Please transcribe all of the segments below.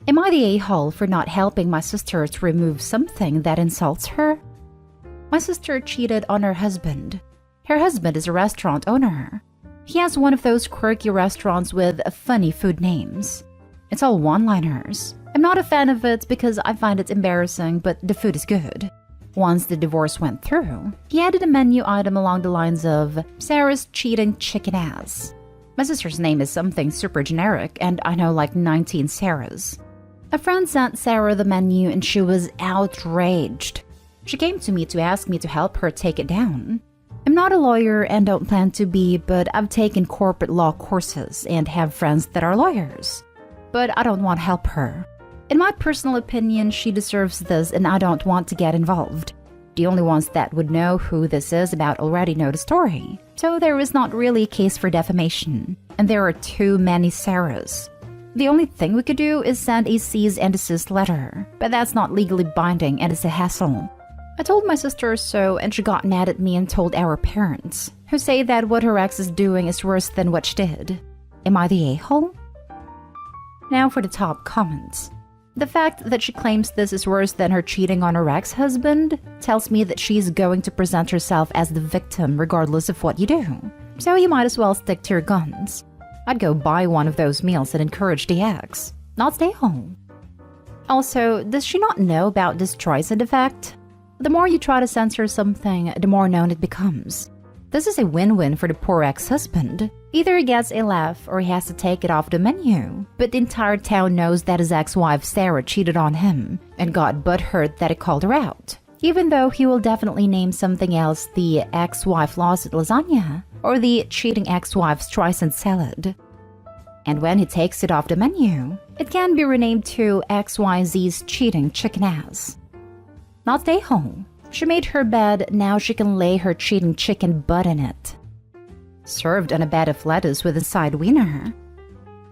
Am I the a-hole for not helping my sister to remove something that insults her? My sister cheated on her husband. Her husband is a restaurant owner. He has one of those quirky restaurants with funny food names. It's all one-liners. I'm not a fan of it because I find it embarrassing, but the food is good. Once the divorce went through, he added a menu item along the lines of Sarah's cheating chicken ass. My sister's name is something super generic, and I know like 19 Sarahs. A friend sent Sarah the menu and she was outraged. She came to me to ask me to help her take it down. I'm not a lawyer and don't plan to be, but I've taken corporate law courses and have friends that are lawyers. But I don't want to help her. In my personal opinion, she deserves this and I don't want to get involved. The only ones that would know who this is about already know the story. So there is not really a case for defamation. And there are too many Sarahs. The only thing we could do is send a cease and desist letter. But that's not legally binding and it's a hassle. I told my sister so and she got mad at me and told our parents, who say that what her ex is doing is worse than what she did. Am I the a-hole? Now for the top comments. The fact that she claims this is worse than her cheating on her ex-husband tells me that she's going to present herself as the victim regardless of what you do. So you might as well stick to your guns. I'd go buy one of those meals and encourage the ex, not stay home. Also, does she not know about this Streisand effect? The more you try to censor something, the more known it becomes. This is a win-win for the poor ex-husband. Either he gets a laugh or he has to take it off the menu. But the entire town knows that his ex-wife Sarah cheated on him and got butthurt that he called her out. Even though he will definitely name something else the ex-wife lost at lasagna or the cheating ex-wife Streisand salad. And when he takes it off the menu, it can be renamed to XYZ's cheating chicken ass. Not stay home. She made her bed, now she can lay her cheating chicken butt in it. Served on a bed of lettuce with a side wiener.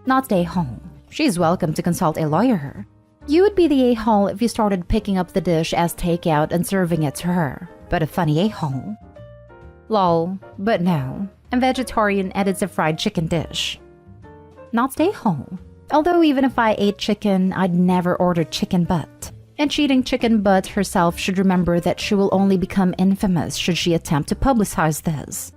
Not stay home. She's welcome to consult a lawyer. You would be the a-hole if you started picking up the dish as takeout and serving it to her, but a funny a-hole. Lol, but no. I'm vegetarian and it's a fried chicken dish. Not stay home. Although even if I ate chicken, I'd never order chicken butt. And cheating chicken butt herself should remember that she will only become infamous should she attempt to publicize this.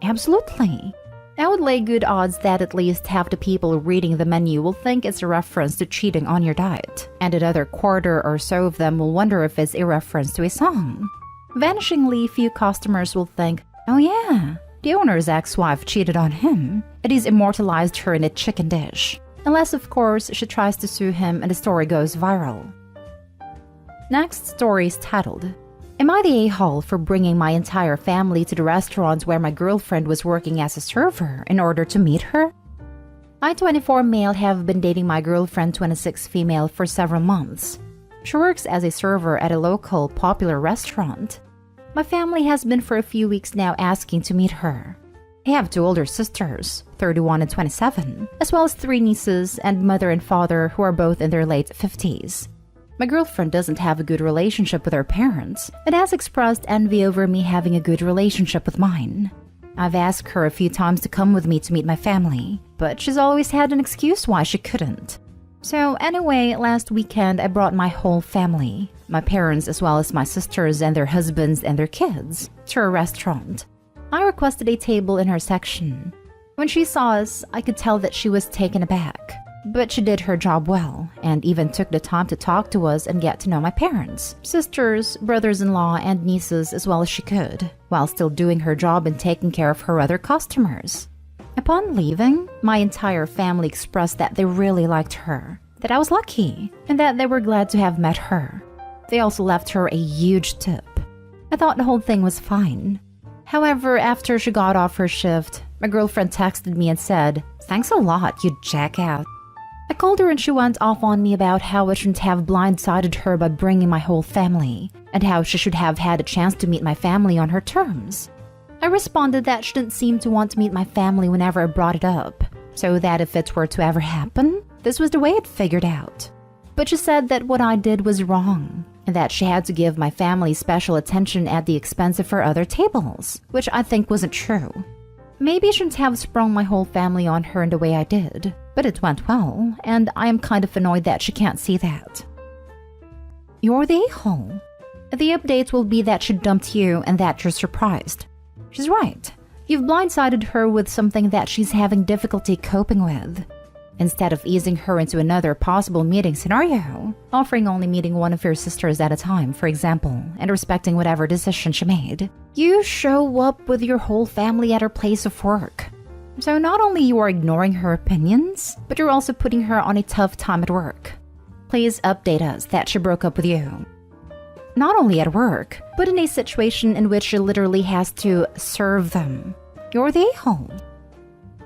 Absolutely. I would lay good odds that at least half the people reading the menu will think it's a reference to cheating on your diet, and another quarter or so of them will wonder if it's a reference to a song. Vanishingly few customers will think, oh yeah, the owner's ex-wife cheated on him, and he's immortalized her in a chicken dish. Unless, of course, she tries to sue him and the story goes viral. Next story is titled, Am I the a-hole for bringing my entire family to the restaurant where my girlfriend was working as a server in order to meet her? I, 24 male, have been dating my girlfriend, 26 female, for several months. She works as a server at a local popular restaurant. My family has been for a few weeks now asking to meet her. I have 2 older sisters, 31 and 27, as well as 3 nieces and mother and father who are both in their late 50s. My girlfriend doesn't have a good relationship with her parents and has expressed envy over me having a good relationship with mine. I've asked her a few times to come with me to meet my family, but she's always had an excuse why she couldn't. So anyway, last weekend I brought my whole family, my parents as well as my sisters and their husbands and their kids, to a restaurant. I requested a table in her section. When she saw us, I could tell that she was taken aback. But she did her job well, and even took the time to talk to us and get to know my parents, sisters, brothers-in-law, and nieces as well as she could, while still doing her job and taking care of her other customers. Upon leaving, my entire family expressed that they really liked her, that I was lucky, and that they were glad to have met her. They also left her a huge tip. I thought the whole thing was fine. However, after she got off her shift, my girlfriend texted me and said, "Thanks a lot, you jackass." I called her and she went off on me about how I shouldn't have blindsided her by bringing my whole family, and how she should have had a chance to meet my family on her terms. I responded that she didn't seem to want to meet my family whenever I brought it up, so that if it were to ever happen, this was the way it figured out. But she said that what I did was wrong, and that she had to give my family special attention at the expense of her other tables, which I think wasn't true. Maybe I shouldn't have sprung my whole family on her in the way I did, But it went well, and I am kind of annoyed that she can't see that. You're the a-hole. The update will be that she dumped you and that you're surprised. She's right. You've blindsided her with something that she's having difficulty coping with. Instead of easing her into another possible meeting scenario, offering only meeting one of your sisters at a time, for example, and respecting whatever decision she made, you show up with your whole family at her place of work. So not only you are ignoring her opinions, but you're also putting her on a tough time at work. Please update us that she broke up with you. Not only at work, but in a situation in which she literally has to serve them. You're the a-hole.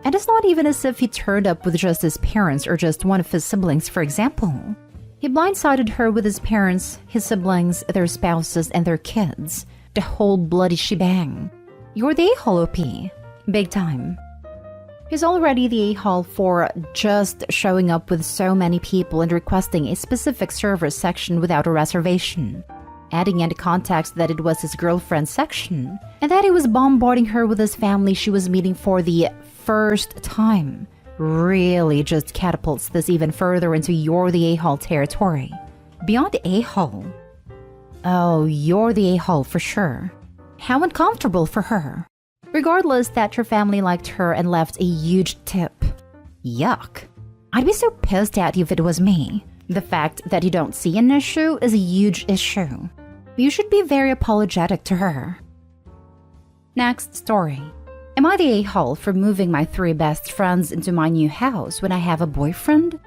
And it's not even as if he turned up with just his parents or just one of his siblings, for example. He blindsided her with his parents, his siblings, their spouses, and their kids. The whole bloody shebang. You're the a-hole, OP. Big time. He's already the a-hole for just showing up with so many people and requesting a specific server section without a reservation. Adding into context that it was his girlfriend's section, and that he was bombarding her with his family she was meeting for the first time, really just catapults this even further into you're the a-hole territory. Beyond a-hole. Oh, you're the a-hole for sure. How uncomfortable for her. Regardless that your family liked her and left a huge tip. Yuck. I'd be so pissed at you if it was me. The fact that you don't see an issue is a huge issue. You should be very apologetic to her. Next story. Am I the a-hole for moving my 3 best friends into my new house when I have a boyfriend?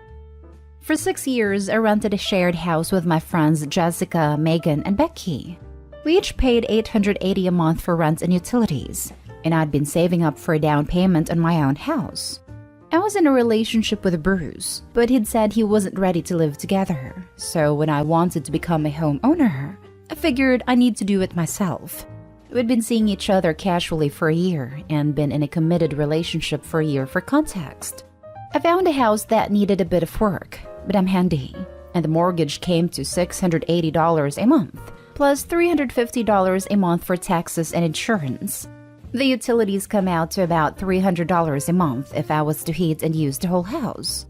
For 6 years, I rented a shared house with my friends Jessica, Megan, and Becky. We each paid $880 a month for rent and utilities, and I'd been saving up for a down payment on my own house. I was in a relationship with Bruce, but he'd said he wasn't ready to live together, so when I wanted to become a homeowner, I figured I need to do it myself. We'd been seeing each other casually for a year and been in a committed relationship for a year for context. I found a house that needed a bit of work, but I'm handy, and the mortgage came to $680 a month, plus $350 a month for taxes and insurance. The utilities come out to about $300 a month if I was to heat and use the whole house.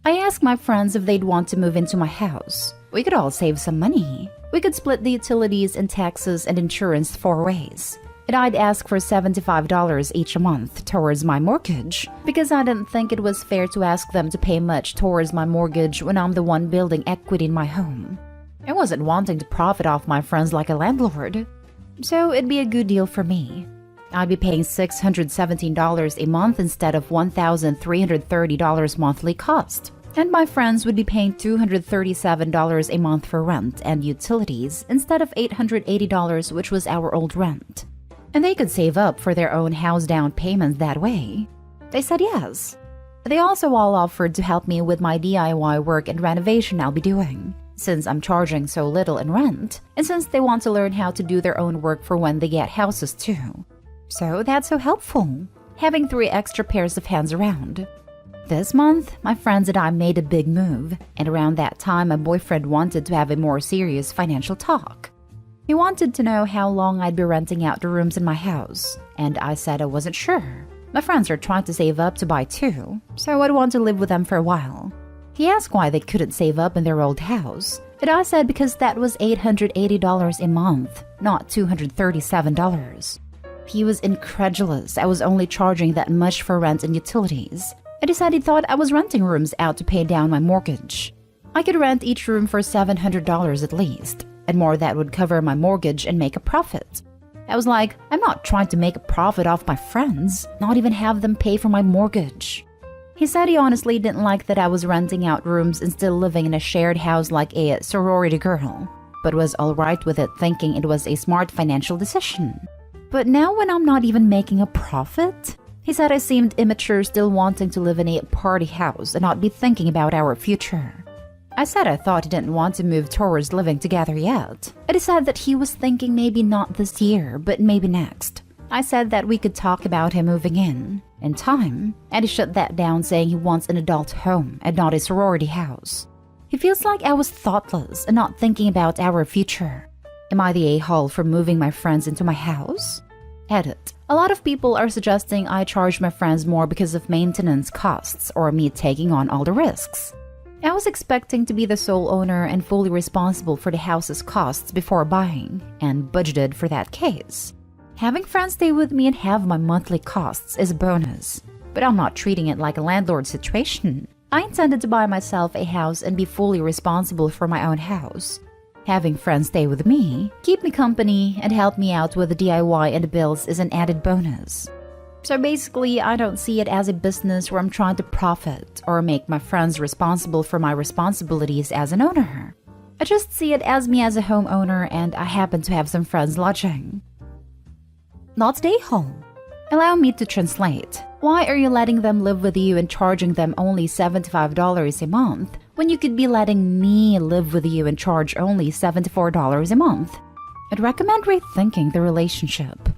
I asked my friends if they'd want to move into my house. We could all save some money. We could split the utilities and taxes and insurance 4 ways. And I'd ask for $75 each a month towards my mortgage because I didn't think it was fair to ask them to pay much towards my mortgage when I'm the one building equity in my home. I wasn't wanting to profit off my friends like a landlord. So it'd be a good deal for me. I'd be paying $617 a month instead of $1,330 monthly cost. And my friends would be paying $237 a month for rent and utilities instead of $880, which was our old rent. And they could save up for their own house down payment that way. They said yes. They also all offered to help me with my DIY work and renovation I'll be doing, since I'm charging so little in rent, and since they want to learn how to do their own work for when they get houses too. So that's so helpful, having 3 extra pairs of hands around. This month, my friends and I made a big move, and around that time my boyfriend wanted to have a more serious financial talk. He wanted to know how long I'd be renting out the rooms in my house, and I said I wasn't sure. My friends are trying to save up to buy too, so I'd want to live with them for a while. He asked why they couldn't save up in their old house, and I said because that was $880 a month, not $237. He was incredulous I was only charging that much for rent and utilities. And he said he thought I was renting rooms out to pay down my mortgage. I could rent each room for $700 at least, and more that would cover my mortgage and make a profit. I was like, I'm not trying to make a profit off my friends, not even have them pay for my mortgage. He said he honestly didn't like that I was renting out rooms and still living in a shared house like a sorority girl, but was alright with it thinking it was a smart financial decision. But now when I'm not even making a profit? He said I seemed immature still wanting to live in a party house and not be thinking about our future. I said I thought he didn't want to move towards living together yet. And he said that he was thinking maybe not this year, but maybe next. I said that we could talk about him moving in time, and he shut that down saying he wants an adult home and not a sorority house. He feels like I was thoughtless and not thinking about our future. Am I the a-hole for moving my friends into my house? Edit. A lot of people are suggesting I charge my friends more because of maintenance costs or me taking on all the risks. I was expecting to be the sole owner and fully responsible for the house's costs before buying, and budgeted for that case. Having friends stay with me and have my monthly costs is a bonus, but I'm not treating it like a landlord situation. I intended to buy myself a house and be fully responsible for my own house. Having friends stay with me, keep me company, and help me out with the DIY and the bills is an added bonus. So basically, I don't see it as a business where I'm trying to profit or make my friends responsible for my responsibilities as an owner. I just see it as me as a homeowner, and I happen to have some friends lodging. Not stay home. Allow me to translate. Why are you letting them live with you and charging them only $75 a month when you could be letting me live with you and charge only $74 a month? I'd recommend rethinking the relationship.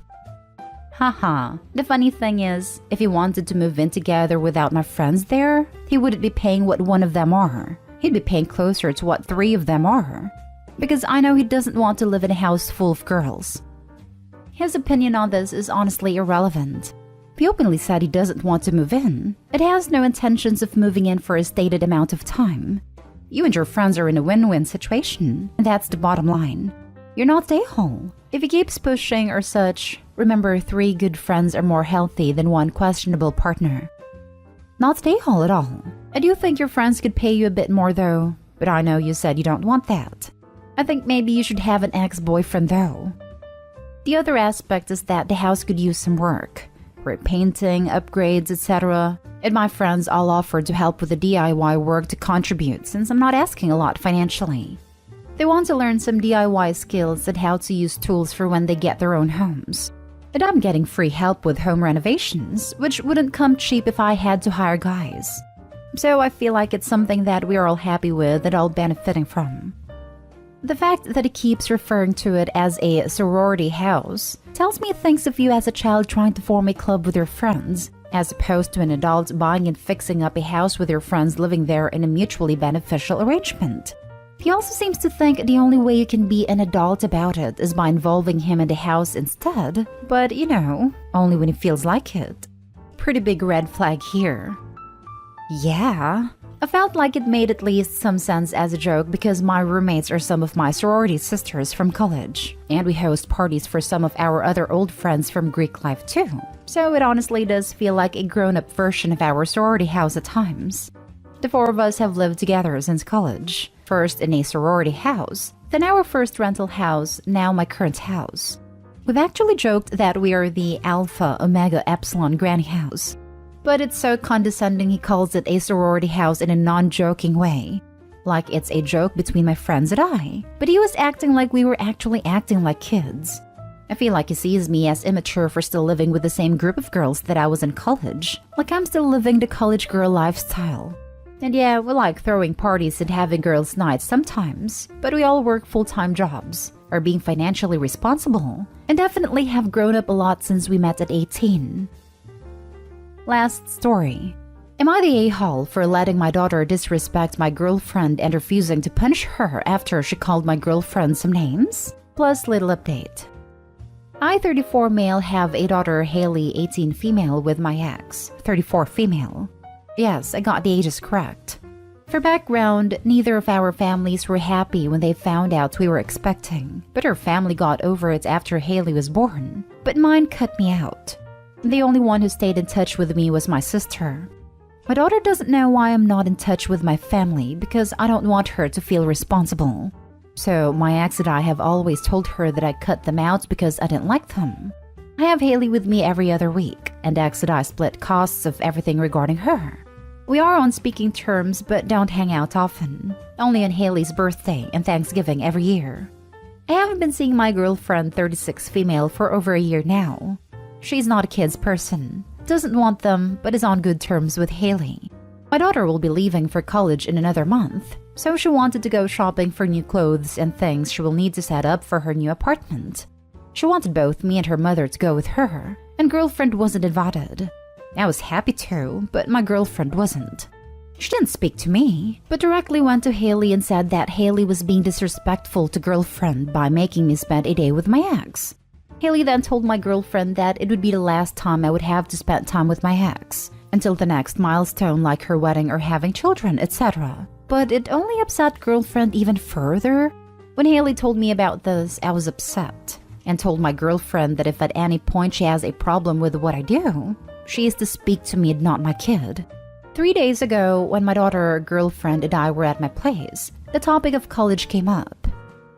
Haha, the funny thing is, if he wanted to move in together without my friends there, he wouldn't be paying what one of them are. He'd be paying closer to what three of them are. Because I know he doesn't want to live in a house full of girls. His opinion on this is honestly irrelevant. He openly said he doesn't want to move in. It has no intentions of moving in for a stated amount of time. You and your friends are in a win-win situation, and that's the bottom line. You're not a-hole. If he keeps pushing or such, remember 3 good friends are more healthy than 1 questionable partner. Not a-hole at all. I do think your friends could pay you a bit more though, but I know you said you don't want that. I think maybe you should have an ex-boyfriend though. The other aspect is that the house could use some work. Repainting, upgrades, etc. And my friends all offered to help with the DIY work to contribute since I'm not asking a lot financially. They want to learn some DIY skills and how to use tools for when they get their own homes. And I'm getting free help with home renovations, which wouldn't come cheap if I had to hire guys. So I feel like it's something that we're all happy with and all benefiting from. The fact that he keeps referring to it as a sorority house tells me it thinks of you as a child trying to form a club with your friends, as opposed to an adult buying and fixing up a house with your friends living there in a mutually beneficial arrangement. He also seems to think the only way you can be an adult about it is by involving him in the house instead, but you know, only when he feels like it. Pretty big red flag here. Yeah. I felt like it made at least some sense as a joke because my roommates are some of my sorority sisters from college, and we host parties for some of our other old friends from Greek life too. So it honestly does feel like a grown-up version of our sorority house at times. The 4 of us have lived together since college, first in a sorority house, then our first rental house, now my current house. We've actually joked that we are the Alpha Omega Epsilon granny house. But it's so condescending he calls it a sorority house in a non-joking way. Like it's a joke between my friends and I. But he was acting like we were actually acting like kids. I feel like he sees me as immature for still living with the same group of girls that I was in college. Like I'm still living the college girl lifestyle. And yeah, we like throwing parties and having girls' nights sometimes. But we all work full-time jobs, are being financially responsible, and definitely have grown up a lot since we met at 18. Last story. Am I the a-hole for letting my daughter disrespect my girlfriend and refusing to punish her after she called my girlfriend some names? Plus little update. I, 34 male, have a daughter, Haley, 18 female, with my ex, 34 female. Yes, I got the ages correct. For background, neither of our families were happy when they found out we were expecting, but her family got over it after Haley was born, but mine cut me out. The only one who stayed in touch with me was my sister. My daughter doesn't know why I'm not in touch with my family because I don't want her to feel responsible. So my ex and I have always told her that I cut them out because I didn't like them. I have Haley with me every other week, and ex and I split costs of everything regarding her. We are on speaking terms but don't hang out often, only on Haley's birthday and Thanksgiving every year. I haven't been seeing my girlfriend, 36 female, for over a year now. She's not a kids person, doesn't want them, but is on good terms with Haley. My daughter will be leaving for college in another month, so she wanted to go shopping for new clothes and things she will need to set up for her new apartment. She wanted both me and her mother to go with her, and girlfriend wasn't invited. I was happy to, but my girlfriend wasn't. She didn't speak to me, but directly went to Haley and said that Haley was being disrespectful to girlfriend by making me spend a day with my ex. Haley then told my girlfriend that it would be the last time I would have to spend time with my ex, until the next milestone like her wedding or having children, etc. But it only upset girlfriend even further. When Haley told me about this, I was upset and told my girlfriend that if at any point she has a problem with what I do, she is to speak to me and not my kid. 3 days ago, when my daughter, girlfriend, and I were at my place, the topic of college came up.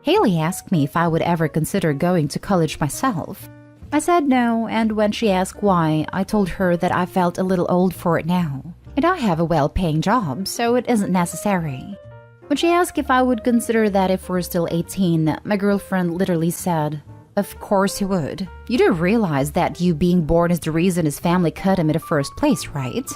Haley asked me if I would ever consider going to college myself. I said no, and when she asked why, I told her that I felt a little old for it now, and I have a well-paying job, so it isn't necessary. When she asked if I would consider that if we're still 18, my girlfriend literally said, "Of course you would. You do realize that you being born is the reason his family cut him in the first place, right?"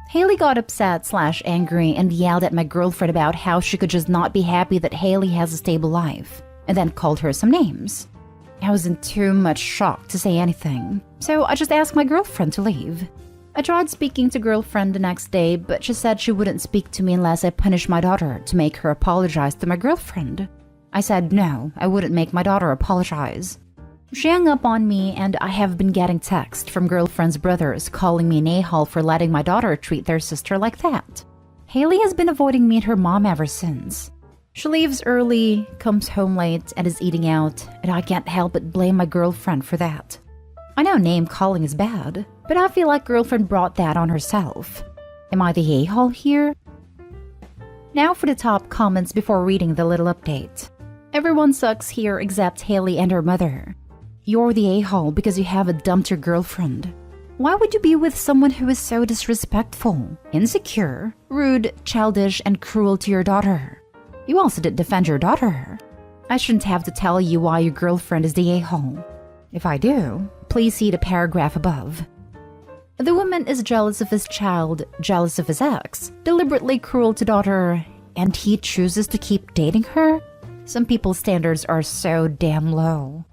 Haley got upset/angry and yelled at my girlfriend about how she could just not be happy that Haley has a stable life, and then called her some names. I was in too much shock to say anything, so I just asked my girlfriend to leave. I tried speaking to girlfriend the next day, but she said she wouldn't speak to me unless I punished my daughter to make her apologize to my girlfriend. I said no, I wouldn't make my daughter apologize. She hung up on me, and I have been getting texts from girlfriend's brothers calling me an a-hole for letting my daughter treat their sister like that. Haley has been avoiding me and her mom ever since. She leaves early, comes home late, and is eating out, and I can't help but blame my girlfriend for that. I know name-calling is bad, but I feel like girlfriend brought that on herself. Am I the a-hole here? Now for the top comments before reading the little update. Everyone sucks here except Haley and her mother. You're the a-hole because you haven't dumped your girlfriend. Why would you be with someone who is so disrespectful, insecure, rude, childish, and cruel to your daughter? You also didn't defend your daughter. I shouldn't have to tell you why your girlfriend is the a-hole. If I do, please see the paragraph above. The woman is jealous of his child, jealous of his ex, deliberately cruel to daughter, and he chooses to keep dating her? Some people's standards are so damn low.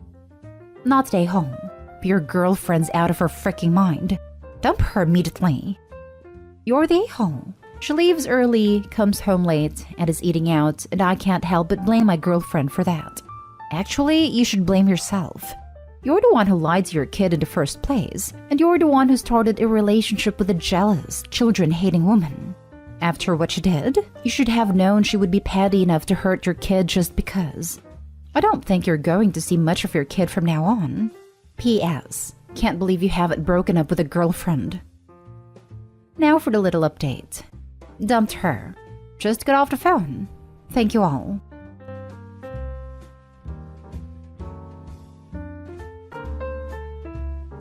Not stay home. Your girlfriend's out of her freaking mind. Dump her immediately. You're the a-hole. She leaves early, comes home late, and is eating out, and I can't help but blame my girlfriend for that. Actually, you should blame yourself. You're the one who lied to your kid in the first place, and you're the one who started a relationship with a jealous, children-hating woman. After what she did, you should have known she would be petty enough to hurt your kid just because. I don't think you're going to see much of your kid from now on. P.S. Can't believe you haven't broken up with a girlfriend. Now for the little update. Dumped her. Just got off the phone. Thank you all.